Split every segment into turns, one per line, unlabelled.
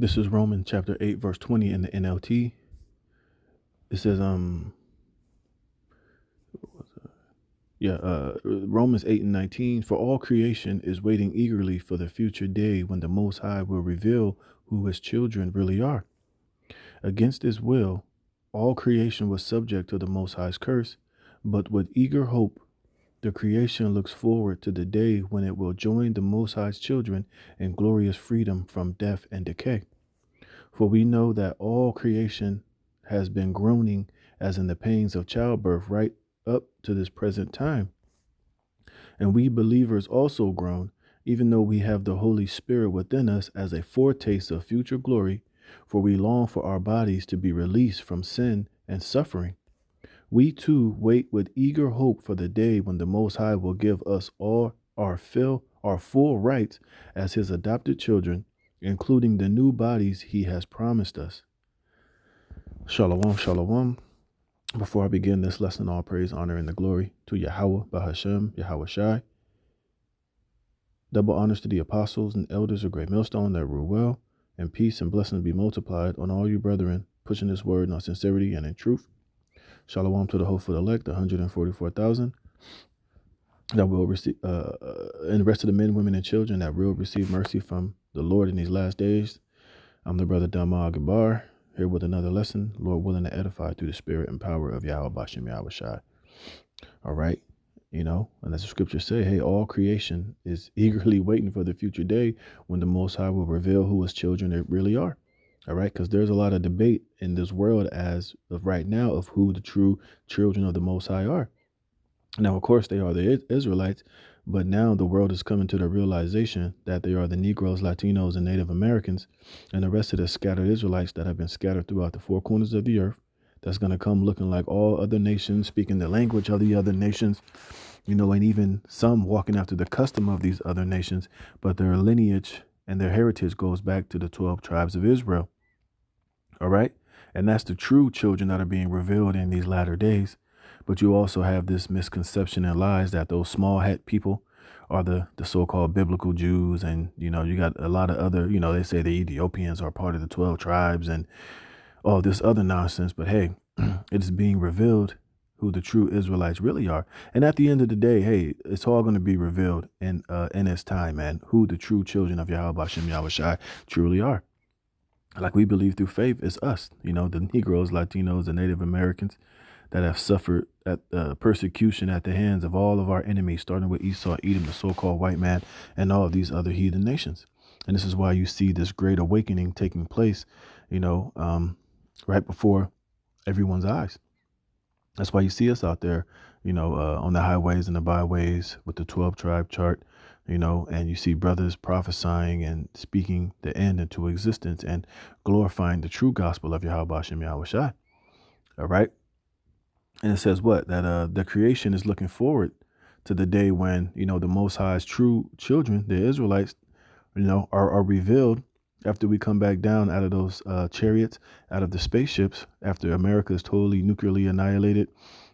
This is Romans chapter 8, verse 20 in the NLT. It says, Romans 8 and 19, for all creation is waiting eagerly for the future day when the Most High will reveal who his children really are. Against his will, all creation was subject to the Most High's curse, but with eager hope, the creation looks forward to the day when it will join the Most High's children in glorious freedom from death and decay. For we know that all creation has been groaning as in the pains of childbirth right up to this present time. And we believers also groan, even though we have the Holy Spirit within us as a foretaste of future glory, for we long for our bodies to be released from sin and suffering. We too wait with eager hope for the day when the Most High will give us all our full rights as his adopted children, including the new bodies he has promised us. Shalom, shalom. Before I begin this lesson, all praise, honor, and the glory to Yahweh, Bahashem, Yahawashi. Double honors to the apostles and elders of Great Millstone that rule well, and peace and blessings be multiplied on all you brethren, pushing this word in all sincerity and in truth. Shalom to the hopeful elect, the 144,000 that will receive, and the rest of the men, women, and children that will receive mercy from the Lord in these last days. I'm the brother Dama Gabar, here with another lesson, Lord willing to edify through the spirit and power of Yahawashi Yahawashi. All right, and as the scriptures say, hey, all creation is eagerly waiting for the future day when the Most High will reveal who his children really are. All right, because there's a lot of debate in this world as of right now of who the true children of the Most High are. Now, of course, they are the Israelites, but now the world is coming to the realization that they are the Negroes, Latinos, and Native Americans, and the rest of the scattered Israelites that have been scattered throughout the four corners of the earth. That's going to come looking like all other nations, speaking the language of the other nations, and even some walking after the custom of these other nations, but their lineage and their heritage goes back to the 12 tribes of Israel. All right. And that's the true children that are being revealed in these latter days. But you also have this misconception and lies that those small hat people are the so-called biblical Jews. And, you got a lot of other, they say the Ethiopians are part of the 12 tribes and all this other nonsense. But hey, it is being revealed who the true Israelites really are. And at the end of the day, hey, it's all going to be revealed in its time, man, who the true children of Yahweh Shem Yahawashi truly are. Like we believe through faith, is us, the Negroes, Latinos, and Native Americans that have suffered at persecution at the hands of all of our enemies, starting with Esau, Edom, the so-called white man, and all of these other heathen nations. And this is why you see this great awakening taking place, right before everyone's eyes. That's why you see us out there, on the highways and the byways with the 12 tribe chart, and you see brothers prophesying and speaking the end into existence and glorifying the true gospel of Yahweh Shem Yahawashi. All right. And it says what? That the creation is looking forward to the day when, the Most High's true children, the Israelites, are revealed after we come back down out of those chariots, out of the spaceships, after America is totally nuclearly annihilated.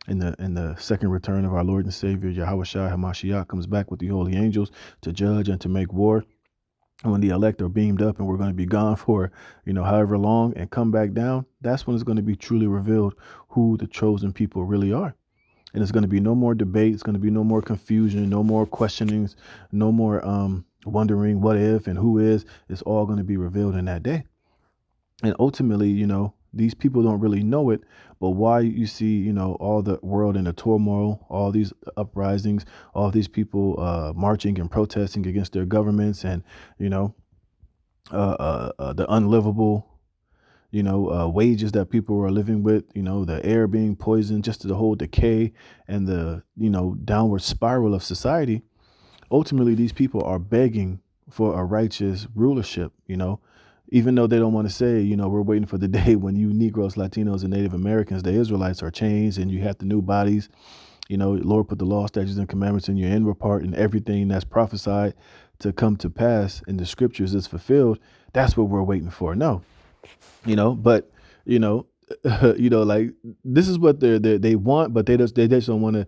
In the second return of our Lord and Savior, Yahawashi HaMashiach, comes back with the holy angels to judge and to make war. And when the elect are beamed up and we're going to be gone for, however long and come back down, that's when it's going to be truly revealed who the chosen people really are. And it's going to be no more debate. It's going to be no more confusion, no more questionings, no more wondering what if and who is. It's all going to be revealed in that day. And ultimately, these people don't really know it, but why you see, all the world in a turmoil, all these uprisings, all these people marching and protesting against their governments and, the unlivable, wages that people are living with, the air being poisoned, just the whole decay and the, downward spiral of society. Ultimately, these people are begging for a righteous rulership, even though they don't want to say, we're waiting for the day when you Negroes, Latinos, and Native Americans, the Israelites, are changed and you have the new bodies. Lord put the law, statutes, and commandments in your inward part, and everything that's prophesied to come to pass in the scriptures is fulfilled. That's what we're waiting for. No, but, like this is what they want, but they just don't want to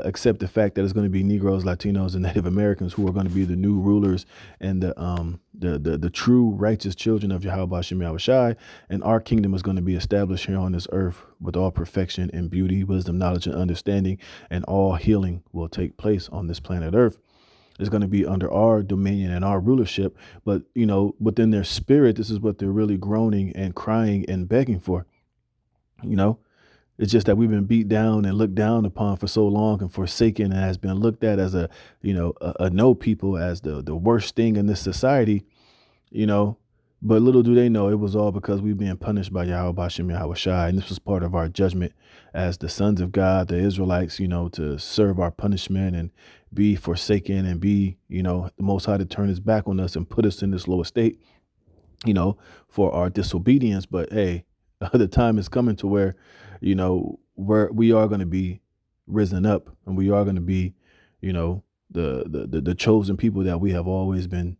accept the fact that it's going to be Negroes, Latinos, and Native Americans who are going to be the new rulers and the true righteous children of Yahawashi Yahawashi, and our kingdom is going to be established here on this earth with all perfection and beauty, wisdom, knowledge, and understanding, and all healing will take place on this planet Earth. Is going to be under our dominion and our rulership, but within their spirit, this is what they're really groaning and crying and begging for. It's just that we've been beat down and looked down upon for so long and forsaken, and has been looked at as a no people, as the worst thing in this society, you know. But little do they know, it was all because we've been punished by Yahawashi Yahawashi, and this was part of our judgment as the sons of God, the Israelites, to serve our punishment and be forsaken and be, the Most High to turn his back on us and put us in this lower state, for our disobedience. But hey, the time is coming to where, where we are going to be risen up, and we are going to be, the chosen people that we have always been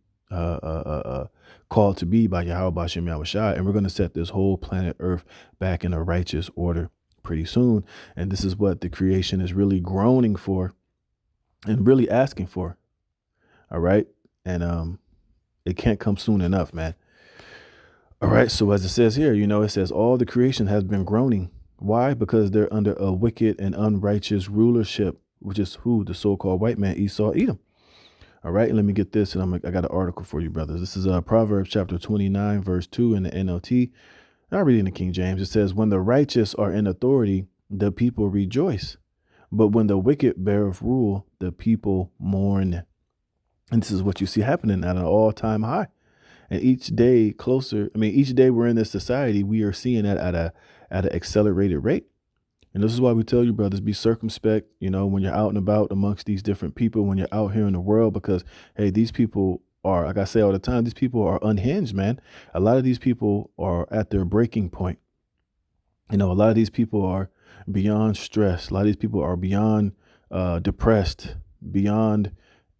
called to be by Yahawashi Yahawashi, and we're going to set this whole planet Earth back in a righteous order pretty soon. And this is what the creation is really groaning for and really asking for. All right. And it can't come soon enough, man. All right. So as it says here, it says all the creation has been groaning. Why? Because they're under a wicked and unrighteous rulership, which is who? The so-called white man, Esau, Edom. All right. And let me get this. And I got an article for you, brothers. This is Proverbs chapter 29, verse 2 in the NLT. I read in the King James. It says, when the righteous are in authority, the people rejoice. But when the wicked beareth rule, the people mourn. And this is what you see happening at an all-time high. And each day we're in this society, we are seeing that at an accelerated rate. And this is why we tell you, brothers, be circumspect, when you're out and about amongst these different people, when you're out here in the world, because, hey, these people are, like I say all the time, these people are unhinged, man. A lot of these people are at their breaking point. A lot of these people are beyond stress. A lot of these people are beyond depressed, beyond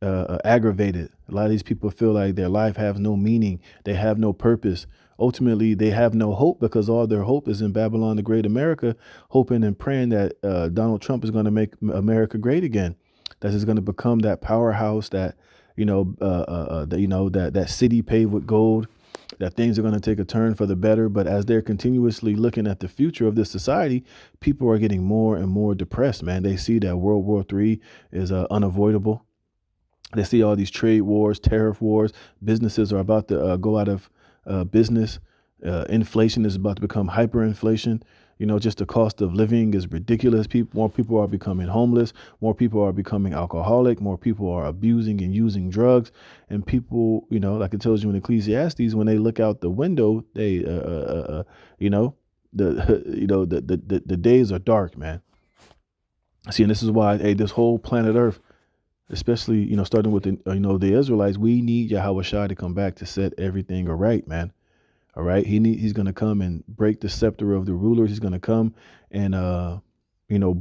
aggravated. A lot of these people feel like their life has no meaning. They have no purpose. Ultimately, they have no hope because all their hope is in Babylon, the great America, hoping and praying that Donald Trump is going to make America great again. That is going to become that powerhouse that, that city paved with gold, that things are going to take a turn for the better. But as they're continuously looking at the future of this society, people are getting more and more depressed, man. They see that World War III is unavoidable. They see all these trade wars, tariff wars. Businesses are about to go out of business. Inflation is about to become hyperinflation. Just the cost of living is ridiculous. More people are becoming homeless. More people are becoming alcoholic. More people are abusing and using drugs. And people, like it tells you in Ecclesiastes, when they look out the window, they, the days are dark, man. See, and this is why, hey, this whole planet Earth, especially, starting with the Israelites, we need Yahawashi to come back to set everything right, man. All right. He's going to come and break the scepter of the rulers. He's going to come and,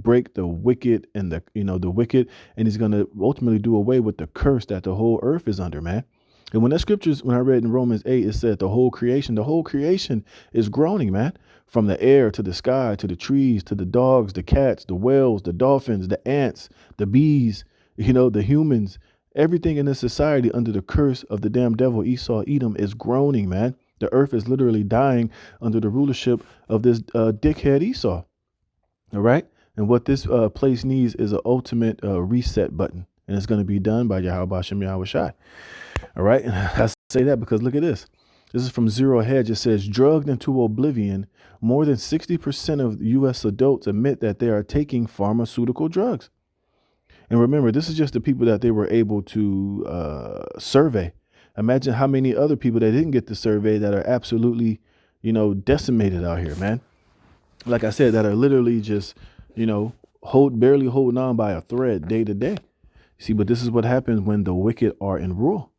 break the wicked and the wicked. And he's going to ultimately do away with the curse that the whole earth is under, man. And when I read in Romans 8, it said the whole creation is groaning, man, from the air to the sky, to the trees, to the dogs, the cats, the whales, the dolphins, the ants, the bees, the humans, everything in this society under the curse of the damn devil, Esau, Edom, is groaning, man. The earth is literally dying under the rulership of this dickhead Esau. All right. And what this place needs is an ultimate reset button. And it's going to be done by Yahawashi Yahawashi. All right. And I say that because look at this. This is from Zero Hedge. It says, drugged into oblivion, more than 60% of U.S. adults admit that they are taking pharmaceutical drugs. And remember, this is just the people that they were able to survey. Imagine how many other people that didn't get the survey that are absolutely, decimated out here, man. Like I said, that are literally just, barely holding on by a thread day to day. See, but this is what happens when the wicked are in rule.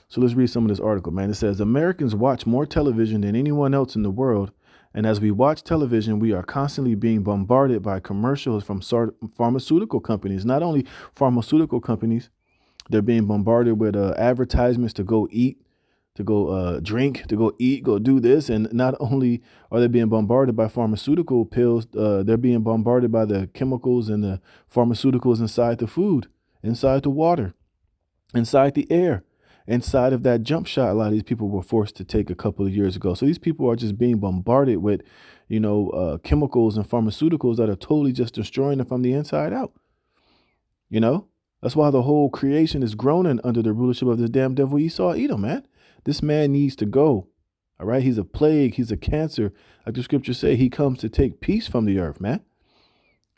So let's read some of this article, man. It says Americans watch more television than anyone else in the world. And as we watch television, we are constantly being bombarded by commercials from pharmaceutical companies. Not only pharmaceutical companies, they're being bombarded with advertisements to go eat to go drink, to go eat, go do this. And not only are they being bombarded by pharmaceutical pills, they're being bombarded by the chemicals and the pharmaceuticals inside the food, inside the water, inside the air, inside of that jump shot a lot of these people were forced to take a couple of years ago. So these people are just being bombarded with, chemicals and pharmaceuticals that are totally just destroying them from the inside out. That's why the whole creation is groaning under the rulership of this damn devil Esau Edom, man. This man needs to go. All right. He's a plague. He's a cancer. Like the scriptures say, he comes to take peace from the earth, man.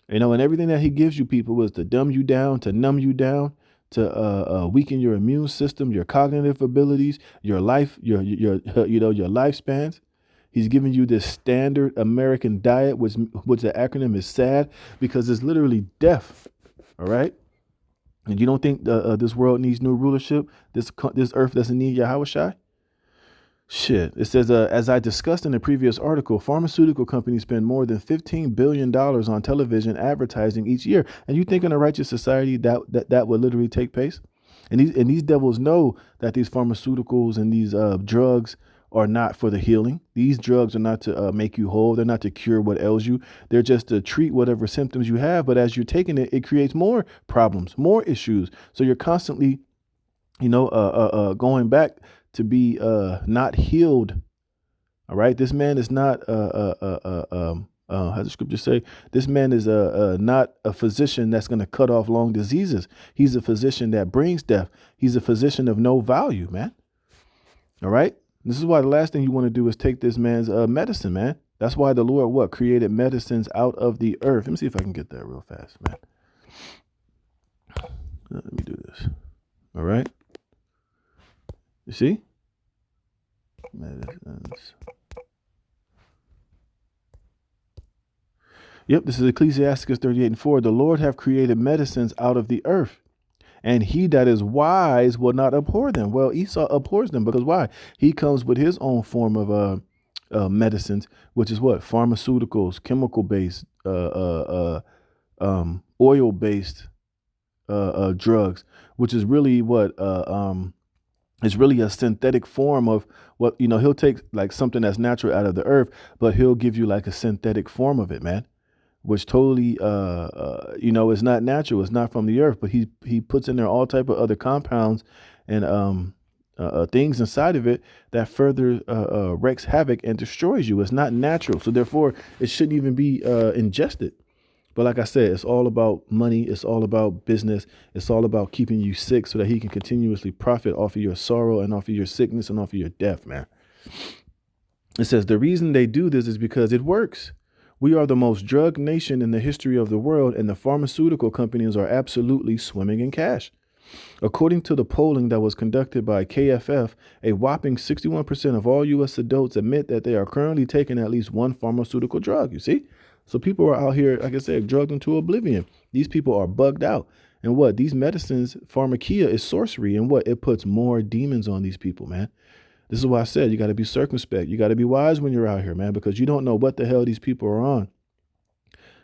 And everything that he gives you people is to dumb you down, to numb you down, to weaken your immune system, your cognitive abilities, your life, your lifespans. He's giving you this standard American diet, which the acronym is SAD, because it's literally death. All right. And you don't think this world needs new rulership? This earth doesn't need Yahawashi? Shit. It says, as I discussed in the previous article, pharmaceutical companies spend more than $15 billion on television advertising each year. And you think in a righteous society that would literally take place? And these devils know that these pharmaceuticals and these drugs are not for the healing. These drugs are not to make you whole. They're not to cure what ails you. They're just to treat whatever symptoms you have. But as you're taking it, it creates more problems, more issues. So you're constantly, going back to be not healed. All right. This man is not, how does the scripture say? This man is not a physician that's going to cut off long diseases. He's a physician that brings death. He's a physician of no value, man. All right. This is why the last thing you want to do is take this man's medicine, man. That's why the Lord created medicines out of the earth. Let me see if I can get that real fast, man. Let me do this. All right. You see? Medicines. Yep, this is Ecclesiasticus 38:4. The Lord have created medicines out of the earth, and he that is wise will not abhor them. Well, Esau abhors them because why? He comes with his own form of medicines, which is what? Pharmaceuticals, chemical-based, oil-based drugs, which is really what it's really a synthetic form of what, he'll take like something that's natural out of the earth, but he'll give you like a synthetic form of it, man, which totally, is not natural. It's not from the earth, but he puts in there all type of other compounds and things inside of it that further wreaks havoc and destroys you. It's not natural. So therefore, it shouldn't even be ingested. But like I said, it's all about money. It's all about business. It's all about keeping you sick so that he can continuously profit off of your sorrow and off of your sickness and off of your death, man. It says the reason they do this is because it works. We are the most drugged nation in the history of the world, and the pharmaceutical companies are absolutely swimming in cash. According to the polling that was conducted by KFF, a whopping 61% of all U.S. adults admit that they are currently taking at least one pharmaceutical drug. You see? So people are out here, like I said, drugged into oblivion. These people are bugged out. And what? These medicines, pharmakia is sorcery. And what? It puts more demons on these people, man. This is why I said you got to be circumspect. You got to be wise when you're out here, man, because you don't know what the hell these people are on.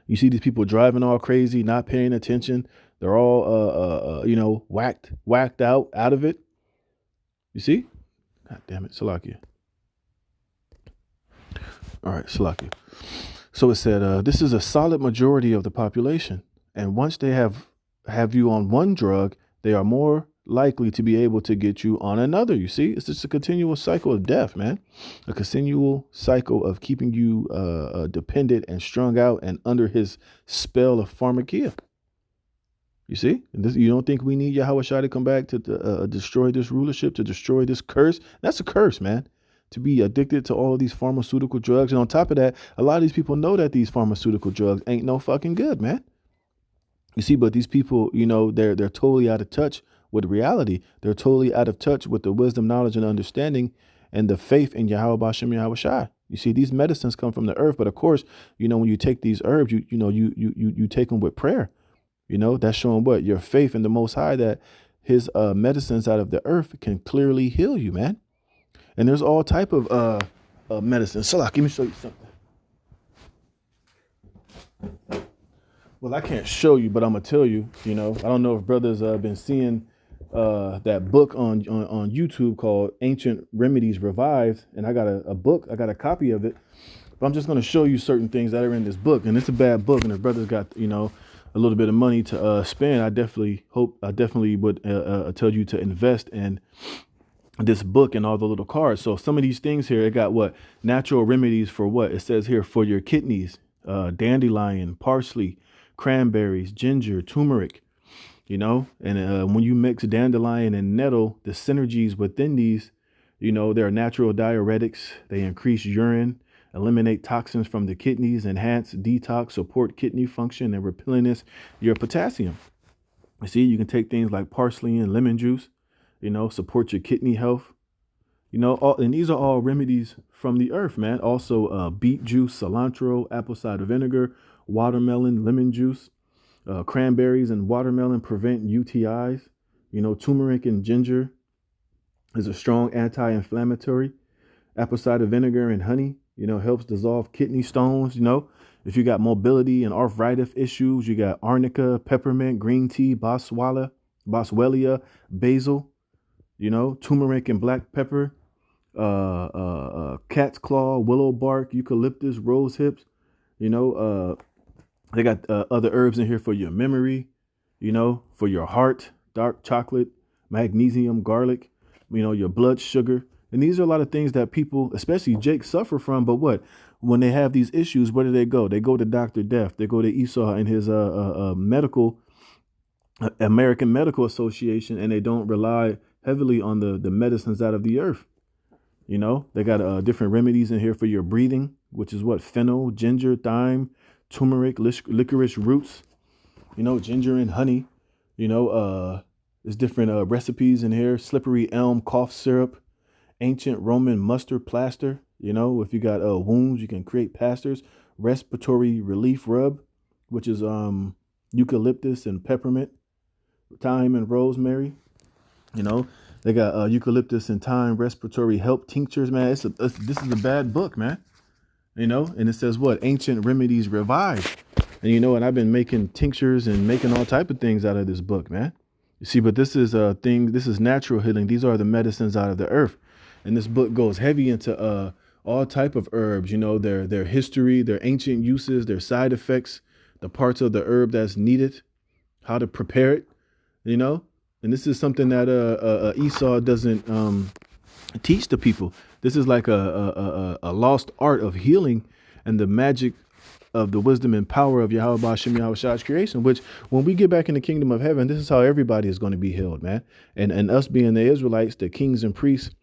You see these people driving all crazy, not paying attention. They're all, whacked out of it. You see? God damn it, Salakia. All right, Salakia. So it said, this is a solid majority of the population. And once they have you on one drug, they are more likely to be able to get you on another. You see, it's just a continual cycle of death, man. A continual cycle of keeping you dependent and strung out and under his spell of pharmakia. You see, and this, you don't think we need Yahawashi to come back to destroy this rulership, to destroy this curse? That's a curse, man. To be addicted to all of these pharmaceutical drugs. And on top of that, a lot of these people know that these pharmaceutical drugs ain't no fucking good, man. You see, but these people, they're totally out of touch with reality. They're totally out of touch with the wisdom, knowledge, and understanding and the faith in Yahweh Bashem Yahawashi. You see, these medicines come from the earth, but of course, when you take these herbs, you take them with prayer. That's showing what? Your faith in the Most High, that his medicines out of the earth can clearly heal you, man. And there's all type of medicine. Salak, let me show you something. Well, I can't show you, but I'm going to tell you, I don't know if brothers have been seeing that book on YouTube called Ancient Remedies Revived, and I got a book, I got a copy of it. But I'm just going to show you certain things that are in this book, and it's a bad book. And if brother's got a little bit of money to spend, I definitely would tell you to invest in this book and all the little cards. So some of these things here, it got what natural remedies for what it says here for your kidneys, dandelion, parsley, cranberries, ginger, turmeric. And when you mix dandelion and nettle, the synergies within these, they're natural diuretics. They increase urine, eliminate toxins from the kidneys, enhance detox, support kidney function, and replenish your potassium. You see, you can take things like parsley and lemon juice, support your kidney health, and these are all remedies from the earth, man. Also, beet juice, cilantro, apple cider vinegar, watermelon, lemon juice. Cranberries and watermelon prevent UTIs. Turmeric and ginger is a strong anti-inflammatory. Apple cider vinegar and honey, helps dissolve kidney stones. If you got mobility and arthritis issues, you got arnica, peppermint, green tea, boswellia, basil, turmeric and black pepper, cat's claw, willow bark, eucalyptus, rose hips, they got other herbs in here for your memory, for your heart, dark chocolate, magnesium, garlic, your blood sugar. And these are a lot of things that people, especially Jake, suffer from. But when they have these issues, where do they go? They go to Dr. Death. They go to Esau and his American Medical Association, and they don't rely heavily on the medicines out of the earth. They got different remedies in here for your breathing, which is what? Fennel, ginger, thyme, turmeric, licorice roots, ginger and honey, there's different recipes in here. Slippery elm cough syrup, ancient Roman mustard plaster. If you got wounds, you can create plasters. Respiratory relief rub, which is eucalyptus and peppermint, thyme and rosemary. They got eucalyptus and thyme respiratory help tinctures, man. This is a bad book, man. And it says what? Ancient Remedies Revived. And I've been making tinctures and making all type of things out of this book, man. You see, but this is this is natural healing. These are the medicines out of the earth. And this book goes heavy into all type of herbs, their history, their ancient uses, their side effects, the parts of the herb that's needed, how to prepare it, And this is something that Esau doesn't teach the people. This is like a lost art of healing and the magic of the wisdom and power of Yahawashi's creation, which when we get back in the kingdom of heaven, this is how everybody is going to be healed, man. And us being the Israelites, the kings and priests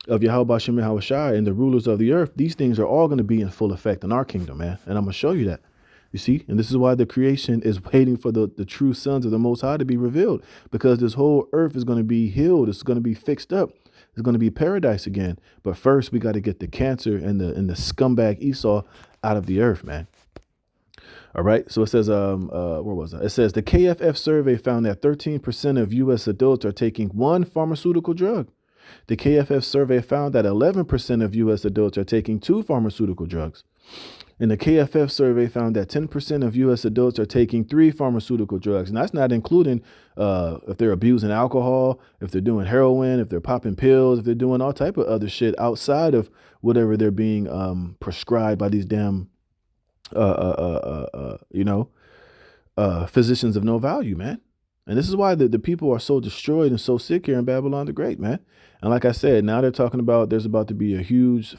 of Yahawashi and the rulers of the earth, these things are all going to be in full effect in our kingdom, man. And I'm going to show you that. You see, and this is why the creation is waiting for the true sons of the Most High to be revealed, because this whole earth is going to be healed. It's going to be fixed up. It's going to be paradise again. But first, we got to get the cancer and the scumbag Esau out of the earth, man. All right. So it says, where was I? It says the KFF survey found that 13% of U.S. adults are taking one pharmaceutical drug. The KFF survey found that 11% of U.S. adults are taking two pharmaceutical drugs. And the KFF survey found that 10% of U.S. adults are taking 3 pharmaceutical drugs. And that's not including if they're abusing alcohol, if they're doing heroin, if they're popping pills, if they're doing all type of other shit outside of whatever they're being prescribed by these damn, physicians of no value, man. And this is why the people are so destroyed and so sick here in Babylon the Great, man. And like I said, now they're talking about there's about to be a huge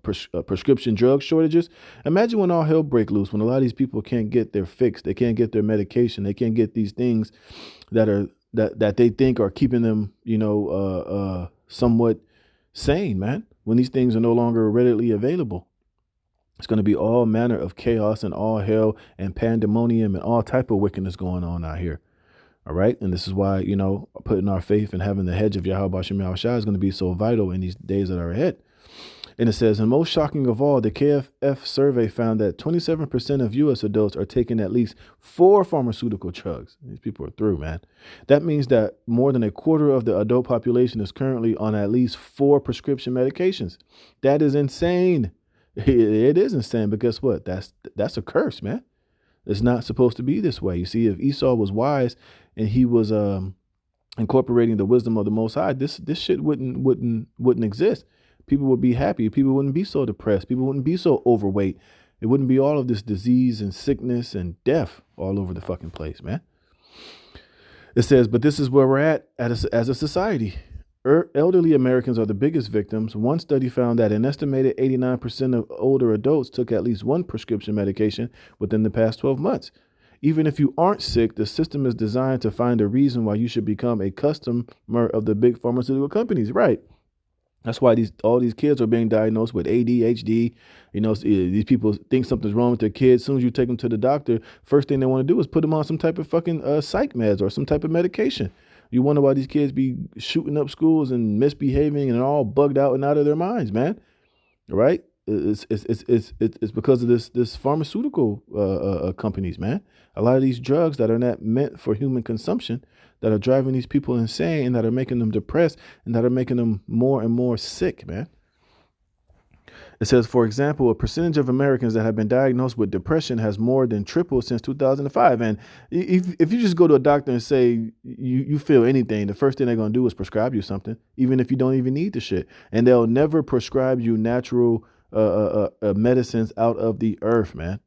prescription drug shortages. Imagine when all hell break loose, when a lot of these people can't get their fix, they can't get their medication, they can't get these things that they think are keeping them, somewhat sane, man. When these things are no longer readily available. It's going to be all manner of chaos and all hell and pandemonium and all type of wickedness going on out here. All right. And this is why, putting our faith and having the hedge of Yahawashi is going to be so vital in these days that are ahead. And it says, and most shocking of all, the KFF survey found that 27% of U.S. adults are taking at least 4 pharmaceutical drugs. These people are through, man. That means that more than a quarter of the adult population is currently on at least 4 prescription medications. That is insane. It is insane, but guess what? That's a curse, man. It's not supposed to be this way. You see, if Esau was wise and he was incorporating the wisdom of the Most High, this shit wouldn't exist. People would be happy. People wouldn't be so depressed. People wouldn't be so overweight. It wouldn't be all of this disease and sickness and death all over the fucking place, man. It says, but this is where we're at as a society. Elderly Americans are the biggest victims. One study found that an estimated 89% of older adults took at least one prescription medication within the past 12 months. Even if you aren't sick, the system is designed to find a reason why you should become a customer of the big pharmaceutical companies. Right. That's why all these kids are being diagnosed with ADHD. You know, these people think something's wrong with their kids. As soon as you take them to the doctor, first thing they want to do is put them on some type of fucking psych meds or some type of medication. You wonder why these kids be shooting up schools and misbehaving and all bugged out and out of their minds, man. Right? It's because of this pharmaceutical companies, man. A lot of these drugs that are not meant for human consumption, that are driving these people insane, and that are making them depressed, and that are making them more and more sick, man. It says, for example, a percentage of Americans that have been diagnosed with depression has more than tripled since 2005. And if you just go to a doctor and say you feel anything, the first thing they're going to do is prescribe you something, even if you don't even need the shit. And they'll never prescribe you natural medicines out of the earth, man.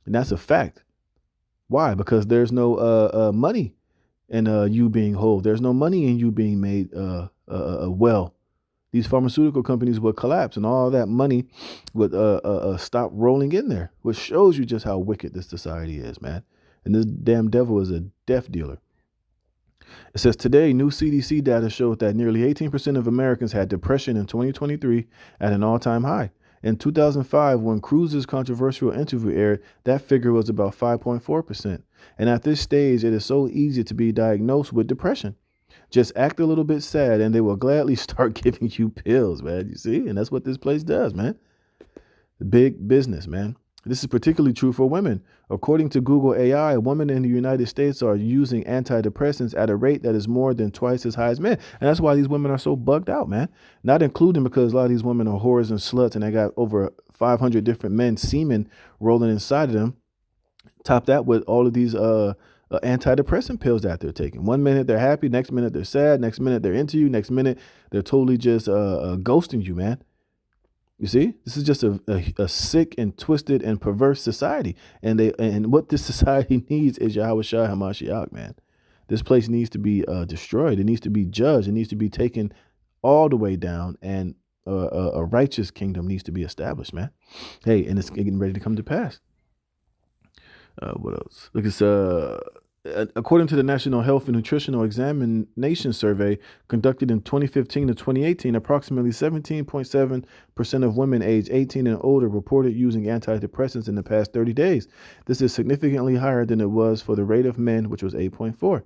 And that's a fact. Why? Because there's no money in you being whole. There's no money in you being made well. These pharmaceutical companies would collapse and all that money would stop rolling in there, which shows you just how wicked this society is, man. And this damn devil is a death dealer. It says today, new CDC data showed that nearly 18% of Americans had depression in 2023 at an all-time high. In 2005, when Cruz's controversial interview aired, that figure was about 5.4%. And at this stage, it is so easy to be diagnosed with depression. Just act a little bit sad and they will gladly start giving you pills, man. You see? And that's what this place does, man. Big business, man. This is particularly true for women. According to Google AI, women in the United States are using antidepressants at a rate that is more than twice as high as men. And that's why these women are so bugged out, man. Not including because a lot of these women are whores and sluts and they got over 500 different men semen rolling inside of them. Top that with all of these antidepressant pills that they're taking. 1 minute they're happy, next minute they're sad, next minute they're into you, next minute they're totally just ghosting you, man. You see, this is just a sick and twisted and perverse society, and what this society needs is Yahawashi Hamashiach, man. This place needs to be destroyed. It needs to be judged. It needs to be taken all the way down, and a righteous kingdom needs to be established, man. Hey, and it's getting ready to come to pass. What else? Look, it's according to the National Health and Nutritional Examination Survey conducted in 2015 to 2018, approximately 17.7% of women aged 18 and older reported using antidepressants in the past 30 days. This is significantly higher than it was for the rate of men, which was 8.4.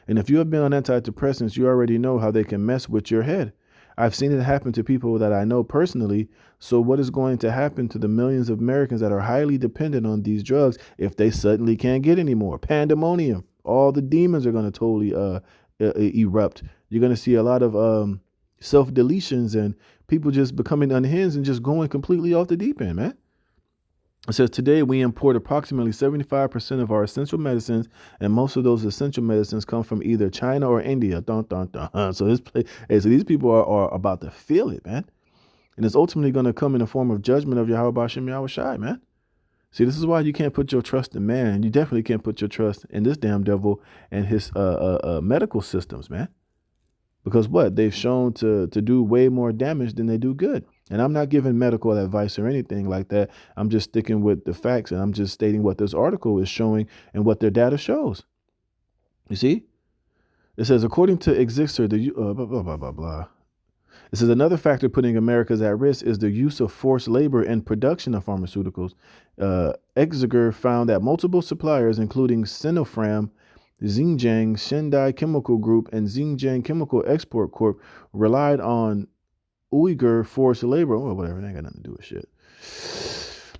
And if you have been on antidepressants, you already know how they can mess with your head. I've seen it happen to people that I know personally. So what is going to happen to the millions of Americans that are highly dependent on these drugs if they suddenly can't get any more? Pandemonium. All the demons are going to totally erupt. You're going to see a lot of self-deletions and people just becoming unhinged and just going completely off the deep end, man. It says today we import approximately 75% of our essential medicines, and most of those essential medicines come from either China or India. Dun, dun, dun. So these people are about to feel it, man. And it's ultimately going to come in the form of judgment of Yahawashi and Yahawashi, man. See, this is why you can't put your trust in man. You definitely can't put your trust in this damn devil and his medical systems, man. Because what? They've shown to do way more damage than they do good. And I'm not giving medical advice or anything like that. I'm just sticking with the facts, and I'm just stating what this article is showing and what their data shows. You see? It says, according to Exixer, It says another factor putting Americans at risk is the use of forced labor in production of pharmaceuticals. Exeger found that multiple suppliers, including Sinopharm, Xinjiang Shindai Chemical Group, and Xinjiang Chemical Export Corp, relied on Uyghur forced labor. Oh, whatever. They ain't got nothing to do with shit.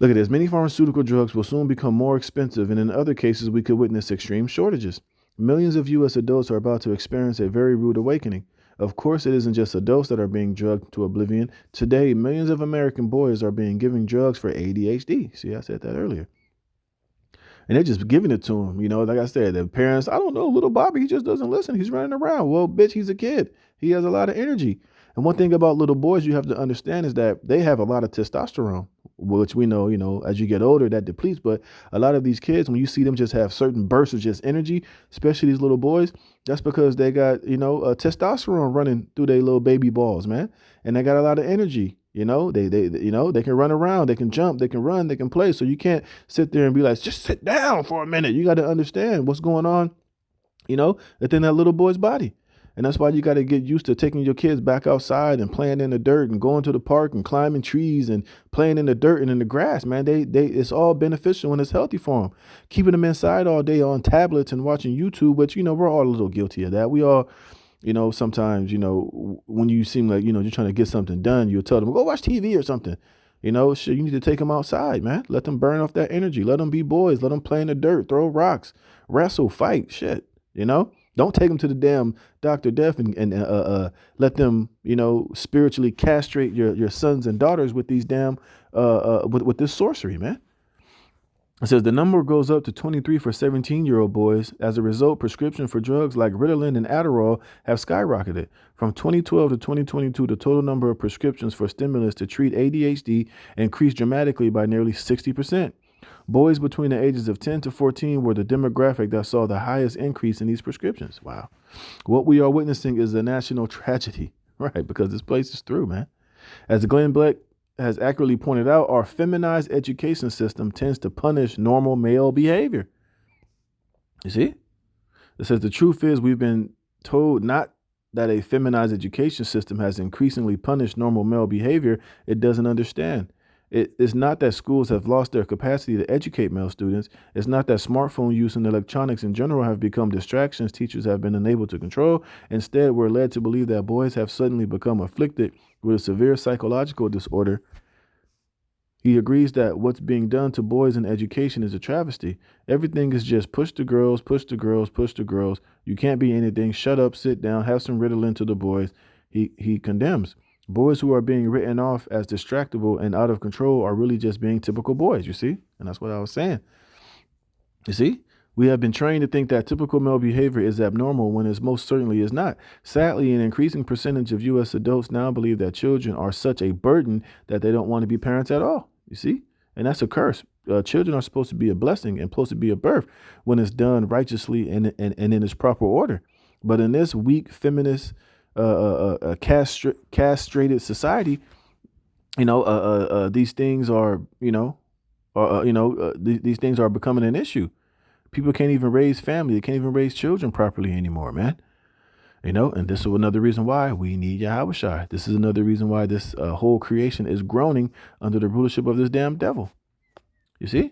Look at this. Many pharmaceutical drugs will soon become more expensive, and in other cases, we could witness extreme shortages. Millions of U.S. adults are about to experience a very rude awakening. Of course, it isn't just adults that are being drugged to oblivion. Today, millions of American boys are being given drugs for ADHD. See, I said that earlier. And they're just giving it to him. Like I said, the parents, I don't know, little Bobby, he just doesn't listen. He's running around. Well, bitch, he's a kid. He has a lot of energy. And one thing about little boys you have to understand is that they have a lot of testosterone, which we know, as you get older, that depletes. But a lot of these kids, when you see them just have certain bursts of just energy, especially these little boys, that's because they got, testosterone running through their little baby balls, man. And they got a lot of energy. They can run around, they can jump, they can run, they can play. So you can't sit there and be like, just sit down for a minute. You got to understand what's going on, within that little boy's body. And that's why you got to get used to taking your kids back outside and playing in the dirt and going to the park and climbing trees and playing in the dirt and in the grass, man. It's all beneficial when it's healthy for them. Keeping them inside all day on tablets and watching YouTube, but we're all a little guilty of that. We all, sometimes, when you seem like, you're trying to get something done, you'll tell them, go watch TV or something. Shit, you need to take them outside, man. Let them burn off that energy. Let them be boys. Let them play in the dirt, throw rocks, wrestle, fight, shit, Don't take them to the damn Dr. Death and let them, spiritually castrate your sons and daughters with these damn, with this sorcery, man. It says the number goes up to 23 for 17-year-old boys. As a result, prescription for drugs like Ritalin and Adderall have skyrocketed. From 2012 to 2022, the total number of prescriptions for stimulants to treat ADHD increased dramatically by nearly 60%. Boys between the ages of 10 to 14 were the demographic that saw the highest increase in these prescriptions. Wow. What we are witnessing is a national tragedy, right? Because this place is through, man. As Glenn Beck has accurately pointed out, our feminized education system tends to punish normal male behavior. You see? It says the truth is we've been told not that a feminized education system has increasingly punished normal male behavior. It doesn't understand. It's not that schools have lost their capacity to educate male students. It's not that smartphone use and electronics in general have become distractions teachers have been unable to control. Instead, we're led to believe that boys have suddenly become afflicted with a severe psychological disorder. He agrees that what's being done to boys in education is a travesty. Everything is just push the girls, push the girls, push the girls. You can't be anything. Shut up, sit down, have some Ritalin to the boys. He condemns. Boys who are being written off as distractible and out of control are really just being typical boys, you see? And that's what I was saying. You see? We have been trained to think that typical male behavior is abnormal when it most certainly is not. Sadly, an increasing percentage of U.S. adults now believe that children are such a burden that they don't want to be parents at all, you see? And that's a curse. Children are supposed to be a blessing and supposed to be a birth when it's done righteously and in its proper order. But in this weak, feminist, castrated society, these things are, these things are becoming an issue. People can't even raise family. They can't even raise children properly anymore, man. And this is another reason why we need Yahawashi. This is another reason why this whole creation is groaning under the rulership of this damn devil. You see?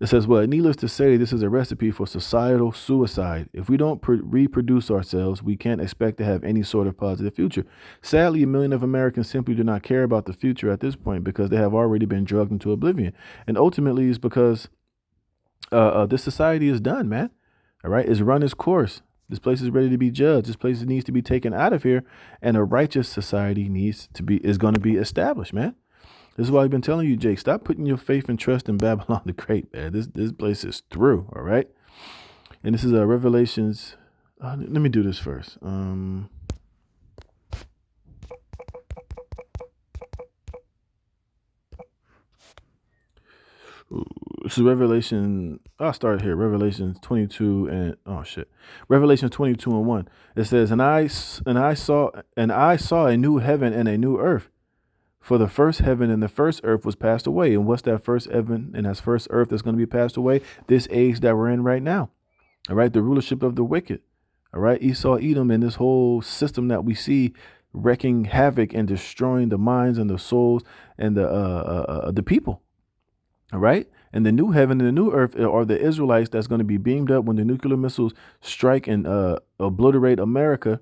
It says, well, needless to say, this is a recipe for societal suicide. If we don't reproduce ourselves, we can't expect to have any sort of positive future. Sadly, a million of Americans simply do not care about the future at this point because they have already been drugged into oblivion. And ultimately, it's because this society is done, man. All right. It's run its course. This place is ready to be judged. This place needs to be taken out of here. And a righteous society is going to be established, man. This is why I've been telling you, Jake, stop putting your faith and trust in Babylon the Great, man. This place is through, all right? And this is Revelations. Let me do this first. This is Revelation. I'll start here. Revelation 22 and Revelation 22 and 1. It says, and I saw a new heaven and a new earth. For the first heaven and the first earth was passed away. And what's that first heaven and that first earth that's going to be passed away? This age that we're in right now. All right. The rulership of the wicked. All right. Esau, Edom, and this whole system that we see wreaking havoc and destroying the minds and the souls and the people. All right. And the new heaven and the new earth are the Israelites that's going to be beamed up when the nuclear missiles strike and obliterate America.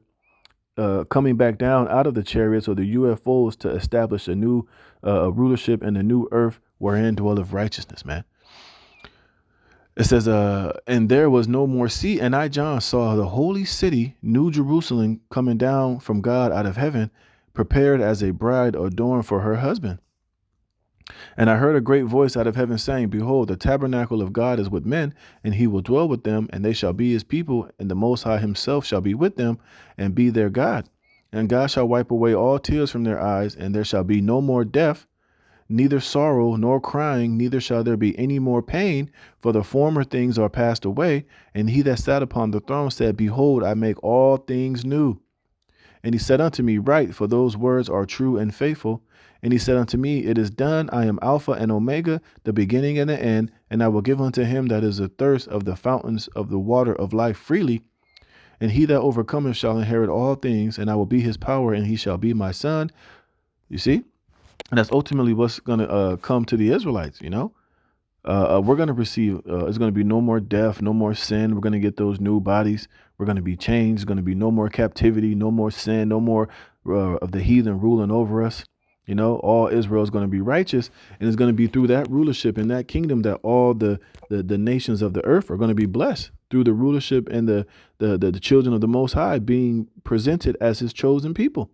Coming back down out of the chariots or the UFOs to establish a new rulership and a new earth wherein dwelleth righteousness, man. It says, and there was no more sea. And I, John, saw the holy city, New Jerusalem, coming down from God out of heaven, prepared as a bride adorned for her husband. And I heard a great voice out of heaven saying, Behold, the tabernacle of God is with men, and he will dwell with them, and they shall be his people, and the Most High himself shall be with them, and be their God. And God shall wipe away all tears from their eyes, and there shall be no more death, neither sorrow nor crying, neither shall there be any more pain, for the former things are passed away. And he that sat upon the throne said, Behold, I make all things new. And he said unto me, Write, for those words are true and faithful. And he said unto me, It is done. I am Alpha and Omega, the beginning and the end. And I will give unto him that is athirst of the fountains of the water of life freely. And he that overcometh shall inherit all things, and I will be his power, and he shall be my son. You see? And that's ultimately what's going to come to the Israelites, you know? We're going to receive, it's going to be no more death, no more sin. We're going to get those new bodies. We're going to be changed. There's going to be no more captivity, no more sin, no more of the heathen ruling over us. You know, all Israel is going to be righteous, and it's going to be through that rulership and that kingdom that all the nations of the earth are going to be blessed through the rulership and the children of the Most High being presented as his chosen people.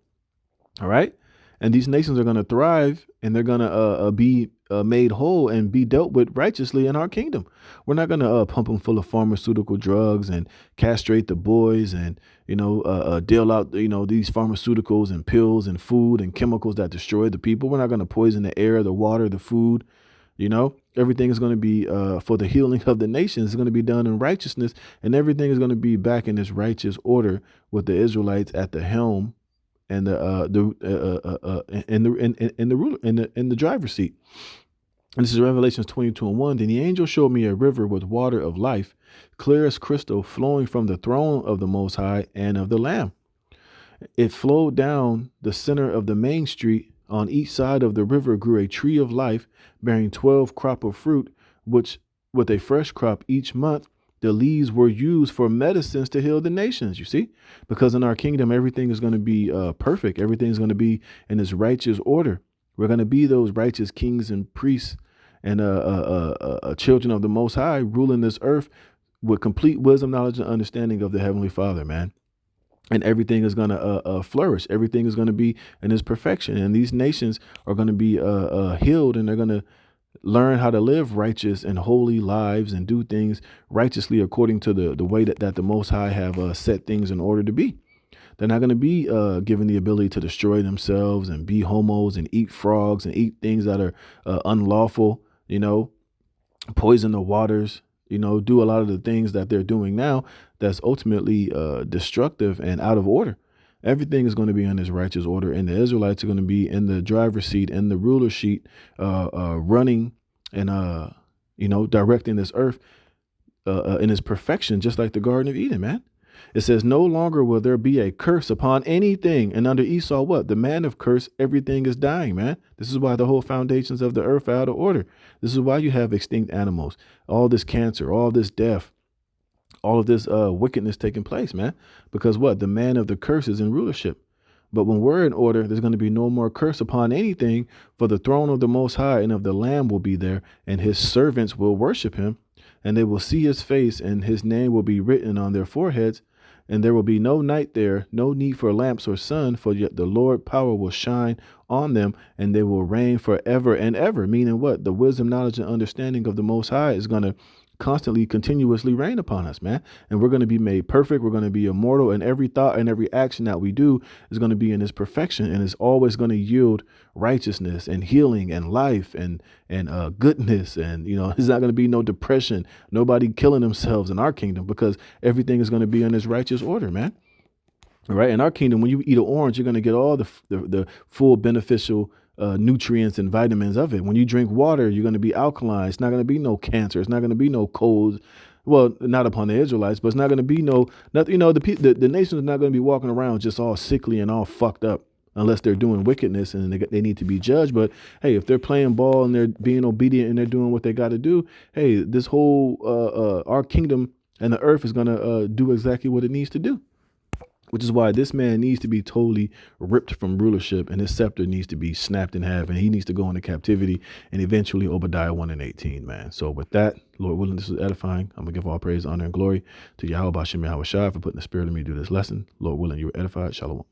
All right. And these nations are going to thrive, and they're going to be made whole and be dealt with righteously in our kingdom. We're not going to pump them full of pharmaceutical drugs and castrate the boys and, deal out, these pharmaceuticals and pills and food and chemicals that destroy the people. We're not going to poison the air, the water, the food. Everything is going to be for the healing of the nations. It's going to be done in righteousness, and everything is going to be back in this righteous order with the Israelites at the helm and the ruler in the driver's seat. And this is Revelations 22:1. Then the angel showed me a river with water of life, clear as crystal, flowing from the throne of the Most High and of the Lamb. It flowed down the center of the main street. On each side of the river grew a tree of life, bearing 12 crop of fruit, which with a fresh crop each month. The leaves were used for medicines to heal the nations, you see, because in our kingdom, everything is going to be perfect. Everything is going to be in this righteous order. We're going to be those righteous kings and priests and children of the Most High ruling this earth with complete wisdom, knowledge, and understanding of the Heavenly Father, man. And everything is going to flourish. Everything is going to be in its perfection. And these nations are going to be healed, and they're going to learn how to live righteous and holy lives and do things righteously according to the way that the Most High have set things in order to be. They're not going to be given the ability to destroy themselves and be homos and eat frogs and eat things that are unlawful, poison the waters, do a lot of the things that they're doing now that's ultimately destructive and out of order. Everything is going to be in this righteous order, and the Israelites are going to be in the driver's seat and the ruler seat, running and, directing this earth in its perfection, just like the Garden of Eden, man. It says, no longer will there be a curse upon anything. And under Esau, what? The man of curse, everything is dying, man. This is why the whole foundations of the earth are out of order. This is why you have extinct animals, all this cancer, all this death, all of this wickedness taking place, man. Because what? The man of the curse is in rulership. But when we're in order, there's going to be no more curse upon anything, for the throne of the Most High and of the Lamb will be there, and his servants will worship him, and they will see his face, and his name will be written on their foreheads. And there will be no night there, no need for lamps or sun, for yet the Lord power will shine on them, and they will reign forever and ever. Meaning what? The wisdom, knowledge, and understanding of the Most High is going to constantly, continuously reign upon us, man. And we're going to be made perfect. We're going to be immortal, and every thought and every action that we do is going to be in its perfection, and it's always going to yield righteousness and healing and life and goodness. And, there's not going to be no depression, nobody killing themselves in our kingdom, because everything is going to be in this righteous order, man. All right. In our kingdom, when you eat an orange, you're going to get all the full beneficial nutrients and vitamins of it. When you drink water, you're going to be alkaline. It's not going to be no cancer. It's not going to be no colds. Well, not upon the Israelites, but it's not going to be nothing. The nations are not going to be walking around just all sickly and all fucked up unless they're doing wickedness and they need to be judged. But hey, if they're playing ball and they're being obedient and they're doing what they got to do, hey, this whole our kingdom and the earth is going to do exactly what it needs to do. Which is why this man needs to be totally ripped from rulership, and his scepter needs to be snapped in half, and he needs to go into captivity, and eventually Obadiah 1:18, man. So with that, Lord willing, this is edifying. I'm going to give all praise, honor, and glory to Yahawashi for putting the spirit in me to do this lesson. Lord willing, you were edified. Shalom.